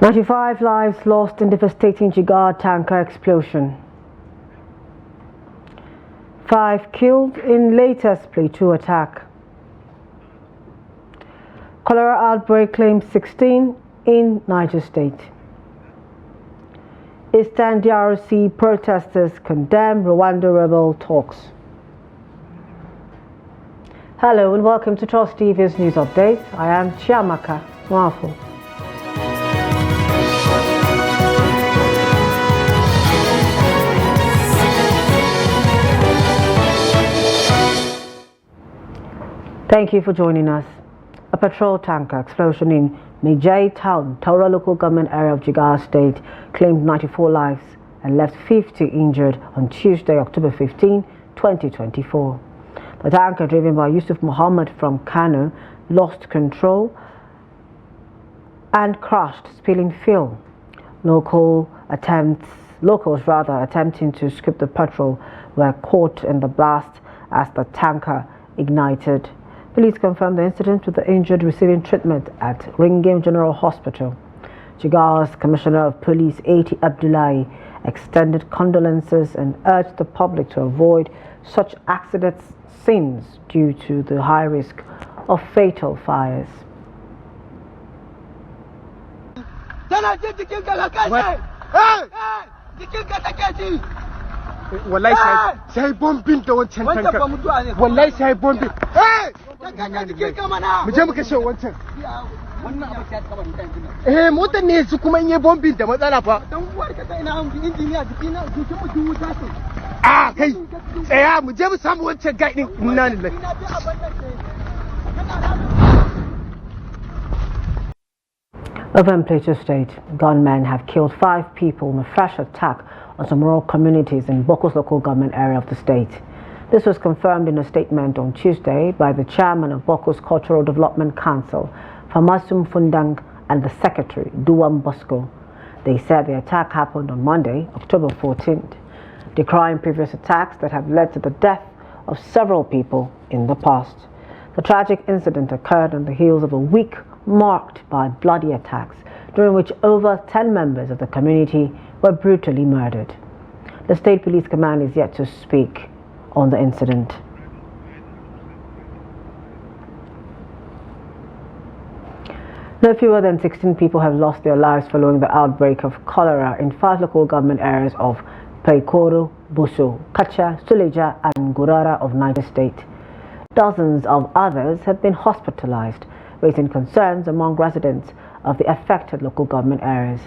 95 lives lost in devastating Jigawa Tanker Explosion. 5 killed in latest Plateau attack. Cholera outbreak claims 16 in Niger State. Eastern DRC protesters condemn Rwanda rebel talks. Hello and welcome to Trust TV's news update. I am Chiamaka Mwafo. Thank you for joining us. A patrol tanker explosion in Mejai Town, Taura local government area of Jigawa State, claimed 94 lives and left 50 injured on Tuesday, October 15, 2024. The tanker, driven by Yusuf Muhammad from Kano, lost control and crashed, spilling fuel. Locals attempting to scoop the petrol were caught in the blast as the tanker ignited. Police confirmed the incident, with the injured receiving treatment at Ringim General Hospital. Jigawa's Commissioner of Police, A.T. Abdullahi, extended condolences and urged the public to avoid such accident scenes due to the high risk of fatal fires. Wallahi sai bombin da wancan tanka. Wallahi sai bombin. Mu je mu kashe wancan. Motar ne su kuma in yi bombin da matsala fa. Dan uwar ka sai ina injiniya jikina jikin mu wuta ce. Kai tsaya mu je mu samu wancan gai din inna lillahi. Over in Plateau State, gunmen have killed 5 people in a fresh attack on some rural communities in Boko's local government area of the state. This was confirmed in a statement on Tuesday by the chairman of Boko's Cultural Development Council, Famasum Fundang, and the secretary, Duwam Bosco. They said the attack happened on Monday, October 14th, decrying previous attacks that have led to the death of several people in the past. The tragic incident occurred on the heels of a week marked by bloody attacks, during which over 10 members of the community were brutally murdered. The State Police Command is yet to speak on the incident. No fewer than 16 people have lost their lives following the outbreak of cholera in 5 local government areas of Paikoro, Buso, Kacha, Suleja, and Gurara of Niger State. Dozens of others have been hospitalized, raising concerns among residents of the affected local government areas.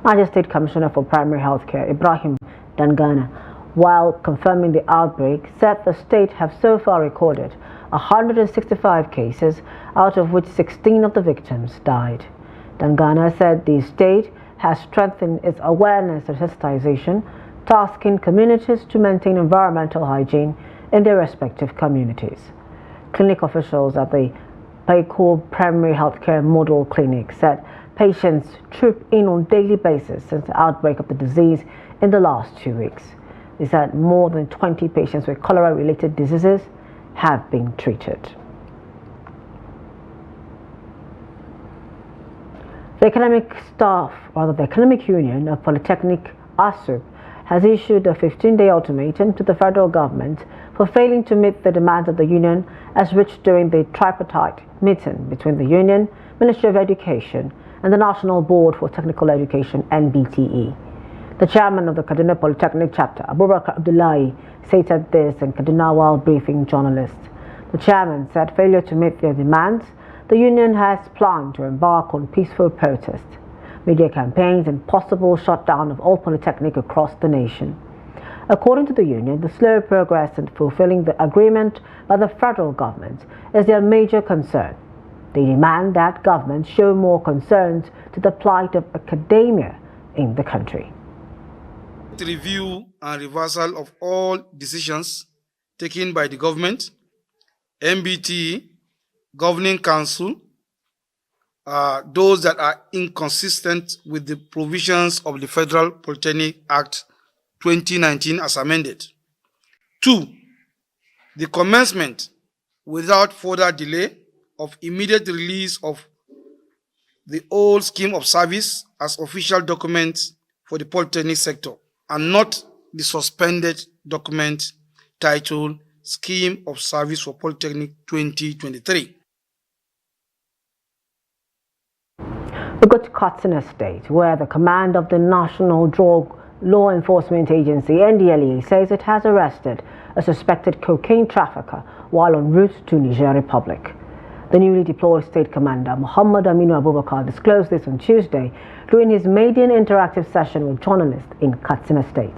Niger State Commissioner for Primary Healthcare, Ibrahim Dangana, while confirming the outbreak, said the state have so far recorded 165 cases, out of which 16 of the victims died. Dangana said the state has strengthened its awareness and sensitization, tasking communities to maintain environmental hygiene in their respective communities. Clinic officials at the Paiko Primary Healthcare Model Clinic said patients troop in on a daily basis since the outbreak of the disease in the last 2 weeks. They said more than 20 patients with cholera-related diseases have been treated. The Economic Union of Polytechnic, ASUP, has issued a 15-day ultimatum to the federal government for failing to meet the demands of the union as reached during the tripartite meeting between the union, Ministry of Education, and the National Board for Technical Education, NBTE. The chairman of the Kaduna Polytechnic chapter, Abubakar Abdullahi, stated this in Kaduna while briefing journalists. The chairman said failure to meet their demands, the union has planned to embark on peaceful protest, media campaigns, and possible shutdown of all polytechnic across the nation. According to the union, the slow progress in fulfilling the agreement by the federal government is their major concern. They demand that government show more concerns to the plight of academia in the country. Review and reversal of all decisions taken by the government, MBT, Governing Council, those that are inconsistent with the provisions of the Federal Polytechnic Act 2019 as amended. 2. The commencement without further delay of immediate release of the old scheme of service as official documents for the polytechnic sector and not the suspended document titled Scheme of Service for Polytechnic 2023. We go to Katsina State, where the command of the National Drug Law Enforcement Agency, NDLEA, says it has arrested a suspected cocaine trafficker while en route to Niger Republic. The newly deployed state commander, Muhammad Aminu Abubakar, disclosed this on Tuesday during his maiden interactive session with journalists in Katsina State.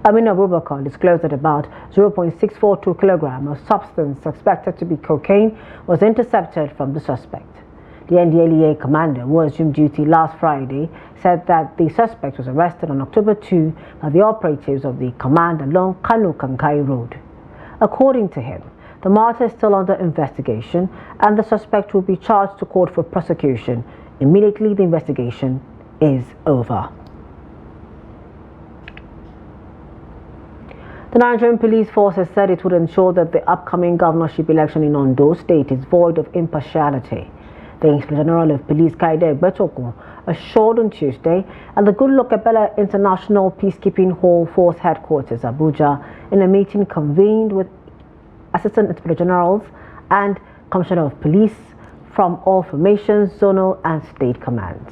Aminu Abubakar disclosed that about 0.642 kilogram of substance suspected to be cocaine was intercepted from the suspect. The NDLEA commander, who assumed duty last Friday, said that the suspect was arrested on October 2 by the operatives of the command along Kano-Kankai Road. According to him, the matter is still under investigation and the suspect will be charged to court for prosecution immediately the investigation is over. The Nigerian police force has said it would ensure that the upcoming governorship election in Ondo State is void of impartiality. The Inspector General of Police, Kaide Egbetokun, assured on Tuesday at the Goodluck Ebele International Peacekeeping Hall Force Headquarters, Abuja, in a meeting convened with Assistant Inspector Generals and Commissioner of Police from all formations, zonal and state commands.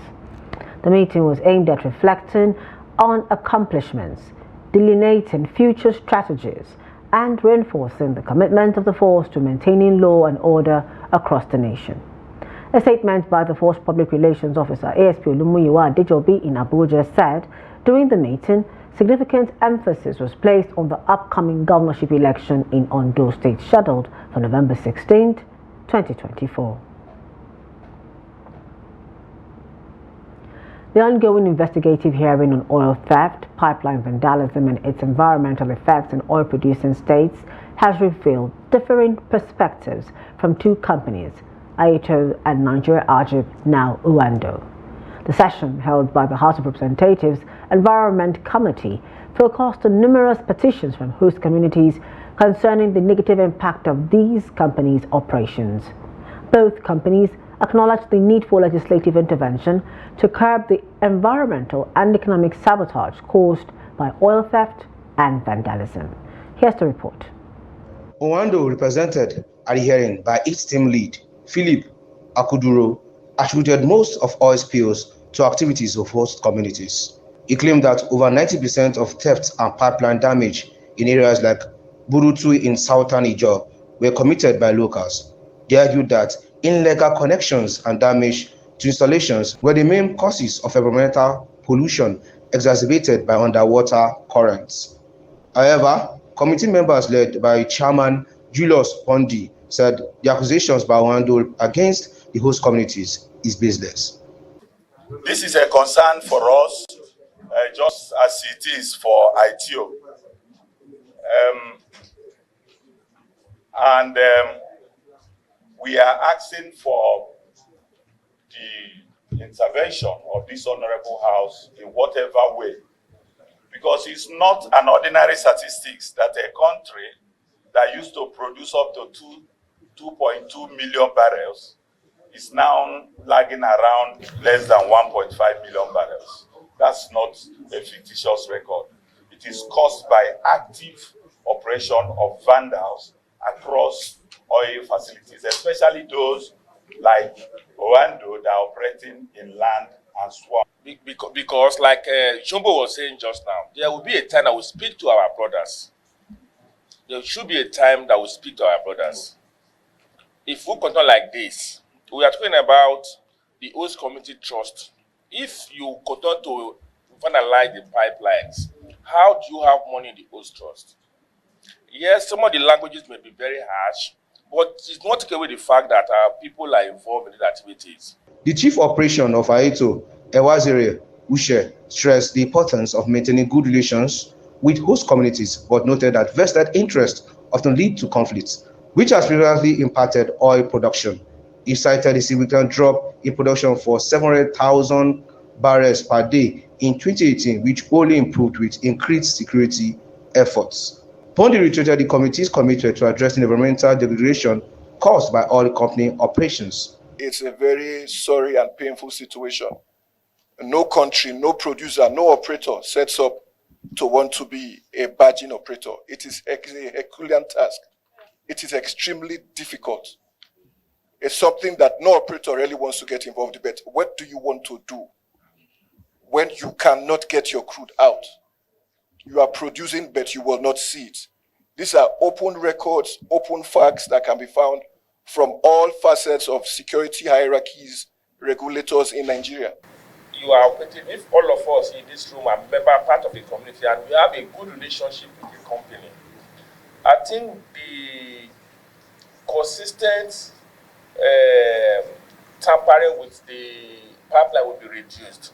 The meeting was aimed at reflecting on accomplishments, delineating future strategies, and reinforcing the commitment of the force to maintaining law and order across the nation. A statement by the Force Public Relations Officer ASP Olumuyiwa Adejobi in Abuja said during the meeting, significant emphasis was placed on the upcoming governorship election in Ondo State scheduled for November 16, 2024. The ongoing investigative hearing on oil theft, pipeline vandalism and its environmental effects in oil-producing states has revealed differing perspectives from two companies, Aito and Nigeria Ajib, now Uando. The session, held by the House of Representatives Environment Committee, focused on numerous petitions from host communities concerning the negative impact of these companies' operations. Both companies acknowledged the need for legislative intervention to curb the environmental and economic sabotage caused by oil theft and vandalism. Here's the report. Uando, represented at the hearing by its team lead, Philip Akuduro, attributed most of oil spills to activities of host communities. He claimed that over 90% of theft and pipeline damage in areas like Burutu in southern Niger were committed by locals. They argued that illegal connections and damage to installations were the main causes of environmental pollution exacerbated by underwater currents. However, committee members led by Chairman Julius Pondi said the accusations by Uando against the host communities is baseless. This is a concern for us, just as it is for ITO. We are asking for the intervention of this honorable house in whatever way, because it's not an ordinary statistics that a country that used to produce up to 2.2 million barrels is now lagging around less than 1.5 million barrels. That's not a fictitious record. It is caused by active operation of vandals across oil facilities, especially those like Uando that are operating in land and swamp. Because like Jumbo was saying just now, there will be a time that we speak to our brothers. There should be a time that we speak to our brothers. If we continue like this, we are talking about the host community trust. If you continue to vandalize the pipelines, how do you have money in the host trust? Yes, some of the languages may be very harsh, but it's not take away the fact that our people are involved in these activities. The chief operation of Aito, Ewaziri Ushe, stressed the importance of maintaining good relations with host communities, but noted that vested interest often lead to conflicts, which has previously impacted oil production. He cited a significant drop in production for 700,000 barrels per day in 2018, which only improved with increased security efforts. Pondi reiterated the committee's commitment to addressing environmental degradation caused by oil company operations. it's a very sorry and painful situation. No country, no producer, no operator sets up to want to be a bargain operator. It is a Herculean task. It is extremely difficult. It's something that no operator really wants to get involved in. But what do you want to do when you cannot get your crude out? You are producing, but you will not see it. These are open records, open facts that can be found from all facets of security hierarchies, regulators in Nigeria. You are operating, if all of us in this room are part of the community and we have a good relationship with the company, I think the consistent tampering with the pipeline will be reduced.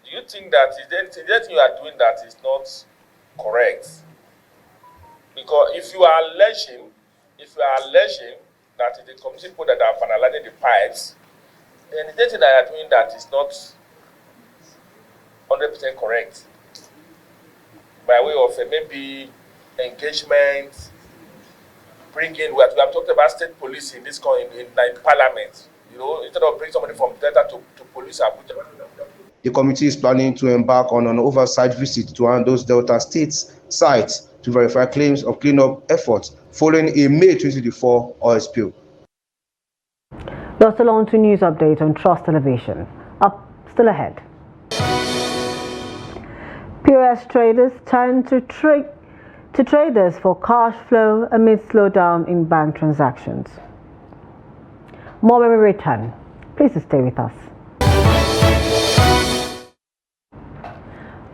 Do you think that is there anything you are doing that is not correct? Because if you are alleging that the community people that are finalizing the pipes, then the data that you are doing that is not 100% correct. By way of maybe engagement, bringing, we have talked about state police in this in parliament, instead of bringing somebody from Delta to police Abuja. The committee is planning to embark on an oversight visit to one of those Delta states sites to verify claims of cleanup efforts following a May 2024 oil spill. That's still on to news update on Trust Television. Up still ahead. POS traders turn to traders for cash flow amid slowdown in bank transactions. More when we return. Please stay with us.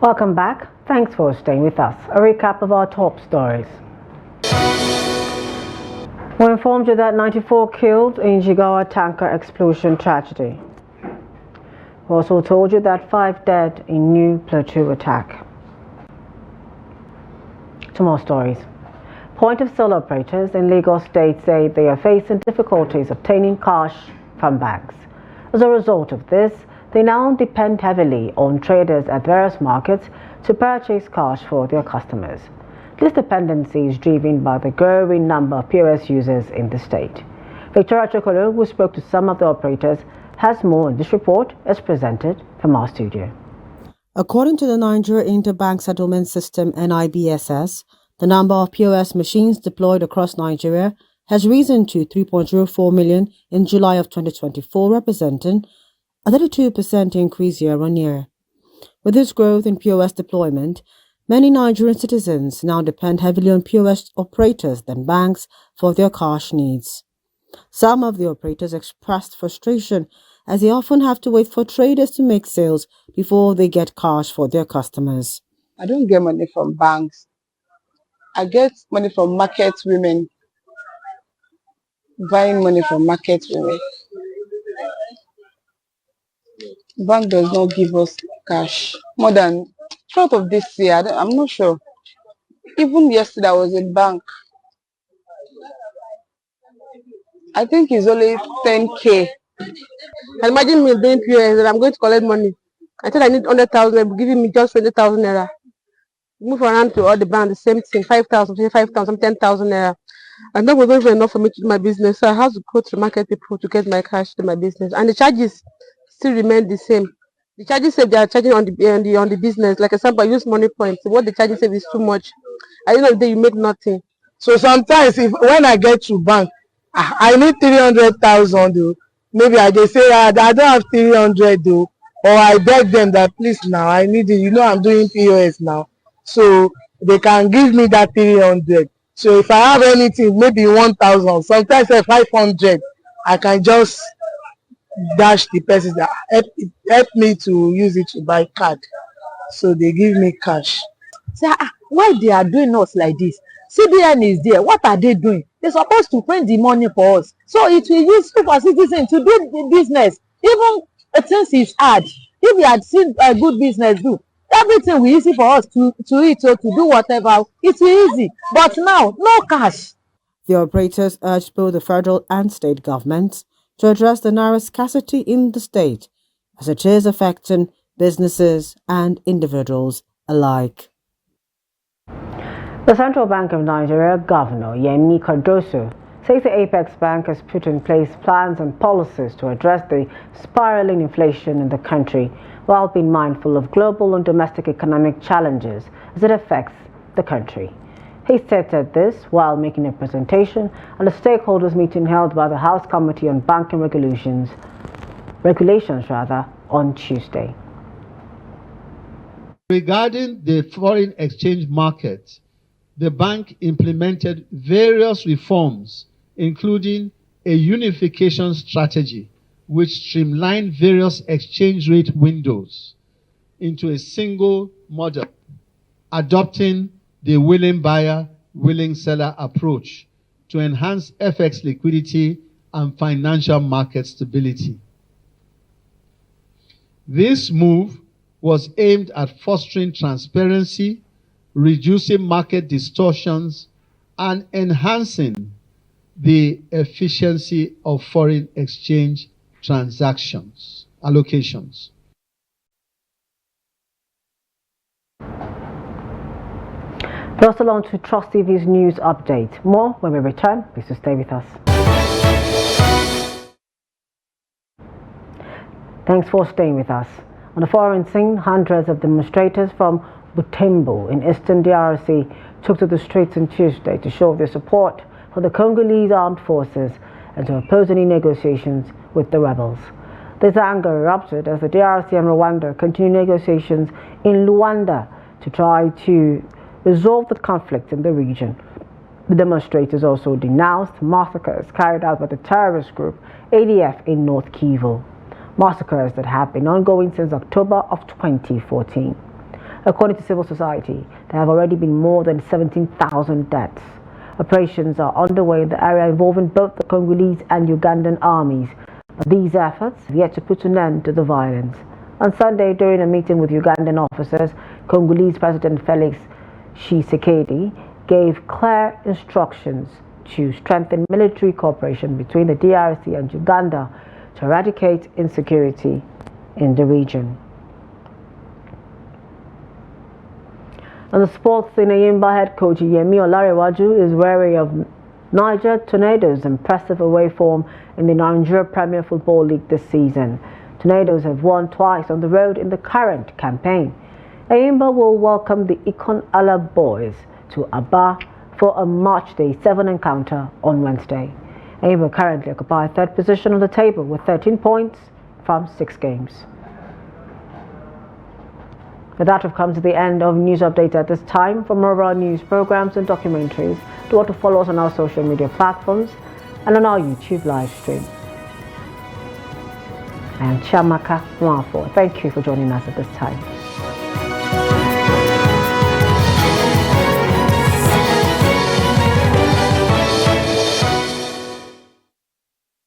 Welcome back. Thanks for staying with us. A recap of our top stories. We informed you that 94 killed in Jigawa Tanker Explosion tragedy. We also told you that 5 dead in new plateau attack. Two more stories. Point-of-sale operators in Lagos State say they are facing difficulties obtaining cash from banks. As a result of this, they now depend heavily on traders at various markets to purchase cash for their customers. This dependency is driven by the growing number of POS users in the state. Victoria Chokolo, who spoke to some of the operators, has more in this report as presented from our studio. According to the Nigeria Interbank Settlement System (NIBSS), the number of POS machines deployed across Nigeria has risen to 3.04 million in July of 2024, representing a 32% increase year-on-year. With this growth in POS deployment, many Nigerian citizens now depend heavily on POS operators than banks for their cash needs. Some of the operators expressed frustration as they often have to wait for traders to make sales before they get cash for their customers. I don't get money from banks. I get money from market women, buying money from market women. Bank does not give us cash. More than throughout of this year, I'm not sure. Even yesterday I was in bank. I think it's only 10K. Imagine me doing POS and I'm going to collect money. I said I need 100,000, they're giving me just 20,000 naira. Move around to all the banks, the same thing, 5,000, 5,000, 10,000 naira. And that was not even enough for me to do my business. So I have to go to the market people to get my cash to my business. And the charges still remain the same. The charges say they are charging on the business. Like example, I use money points. What the charges say is too much. At the end of the day, you make nothing. So sometimes when I get to bank, I need 300,000. Maybe I just say I don't have 300 though, or I beg them that please now I need it. I'm doing POS now, so they can give me that 300. So if I have anything, maybe 1,000, sometimes 500, I can just dash the person that help me to use it to buy card. So they give me cash. Say, why they are doing us like this? CBN is there. What are they doing? They're supposed to print the money for us. So it will use for citizens to do the business. Even since it's hard, if we had seen a good business do, everything will be easy for us to eat or to do whatever. It's easy. But now, no cash. The operators urged both the federal and state governments to address the naira scarcity in the state, as it is affecting businesses and individuals alike. The Central Bank of Nigeria Governor Yemi Cardoso says the Apex Bank has put in place plans and policies to address the spiraling inflation in the country while being mindful of global and domestic economic challenges as it affects the country. He stated this while making a presentation at a stakeholders meeting held by the House Committee on Banking Regulations on Tuesday. Regarding the foreign exchange market, the bank implemented various reforms, including a unification strategy which streamlined various exchange rate windows into a single model, adopting the willing buyer, willing seller approach to enhance FX liquidity and financial market stability. This move was aimed at fostering transparency, reducing market distortions, and enhancing the efficiency of foreign exchange allocations. Just along to Trust TV's news update. More when we return. Please stay with us. Thanks for staying with us. On the foreign scene, hundreds of demonstrators from Butembo in eastern DRC took to the streets on Tuesday to show their support for the Congolese armed forces and to oppose any negotiations with the rebels. This anger erupted as the DRC and Rwanda continue negotiations in Luanda to try to resolve the conflict in the region. The demonstrators also denounced massacres carried out by the terrorist group ADF in North Kivu, massacres that have been ongoing since October of 2014. According to civil society, there have already been more than 17,000 deaths. Operations are underway in the area involving both the Congolese and Ugandan armies, but these efforts have yet to put an end to the violence. On Sunday, during a meeting with Ugandan officers, Congolese President Felix Tshisekedi gave clear instructions to strengthen military cooperation between the DRC and Uganda to eradicate insecurity in the region. On the sports scene, Ayimba head coach Yemi Olarewaju is wary of Niger Tornadoes' impressive away form in the Nigeria Premier Football League this season. Tornadoes have won twice on the road in the current campaign. Ayimba will welcome the Ikon Ala boys to Aba for a March Day 7 encounter on Wednesday. Ayimba currently occupy third position on the table with 13 points from 6 games. With that, we've come to the end of News Update at this time. For more of our news programs and documentaries, do want to follow us on our social media platforms and on our YouTube live stream. I am Chiamaka Nwafo. Thank you for joining us at this time.